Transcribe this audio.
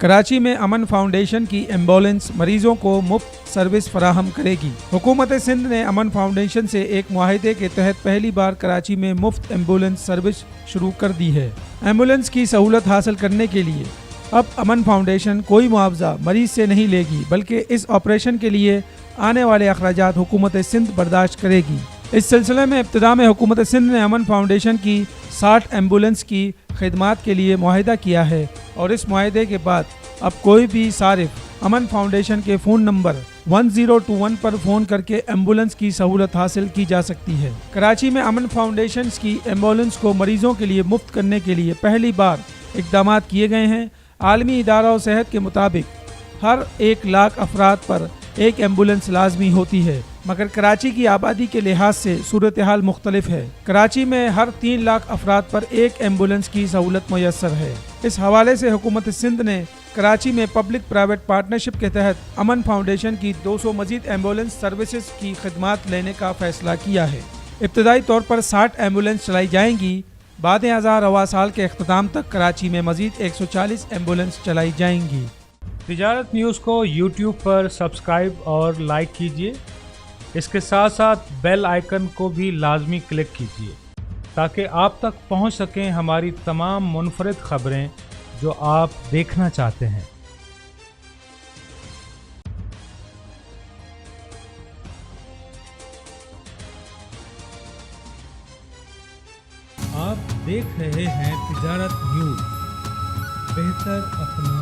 कराची में अमन फाउंडेशन की एम्बुलेंस मरीजों को मुफ्त सर्विस फराहम करेगी। हुकूमत सिंध ने अमन फाउंडेशन से एक मुआहदे के तहत पहली बार कराची में मुफ्त एम्बुलेंस सर्विस शुरू कर दी है। एम्बुलेंस की सहूलत हासिल करने के लिए अब अमन फाउंडेशन कोई मुआवजा मरीज से नहीं लेगी, बल्कि इस ऑपरेशन के लिए आने वाले अखराजात हुकूमत सिंध बर्दाश्त करेगी। इस सिलसिले में इब्तिदा में हुकूमत सिंध ने अमन फाउंडेशन की 60 एम्बुलेंस की खिदमात के लिए मुआहिदा किया है और इस मुआहिदे के बाद अब कोई भी सारिफ अमन फाउंडेशन के फ़ोन नंबर 1021 पर फ़ोन करके एम्बुलेंस की सहूलत हासिल की जा सकती है। कराची में अमन फाउंडेशन की एम्बुलेंस को मरीज़ों के लिए मुफ्त करने के लिए पहली बार इक़दाम किए गए हैं। आलमी इदारा सेहत के मुताबिक हर 1 लाख अफराद पर एक एम्बुलेंस लाजमी होती है, मगर कराची की आबादी के लिहाज से सूरत हाल मुख्तलिफ है। कराची में हर 3 लाख अफराद पर एक एम्बुलेंस की सहूलत मुयस्सर है। इस हवाले से हुकूमत सिंध ने कराची में पब्लिक प्राइवेट पार्टनरशिप के तहत अमन फाउंडेशन की 200 मजीद एम्बुलेंस सर्विसेज की खिदमात लेने का फैसला किया है। इब्तदाई तौर पर 60 एम्बुलेंस चलाई जाएंगी। बाद हज़ार रवा साल के अख्ताम तक कराची में मजीद 140 एम्बुलेंस चलाई जाएंगी। तिजारत न्यूज़ को यूट्यूब पर सब्सक्राइब और लाइक कीजिए। इसके साथ साथ बेल आइकन को भी लाजमी क्लिक कीजिए ताकि आप तक पहुंच सकें हमारी तमाम मुनफरिद खबरें जो आप देखना चाहते हैं। आप देख रहे हैं तिजारत न्यूज़। बेहतर अपना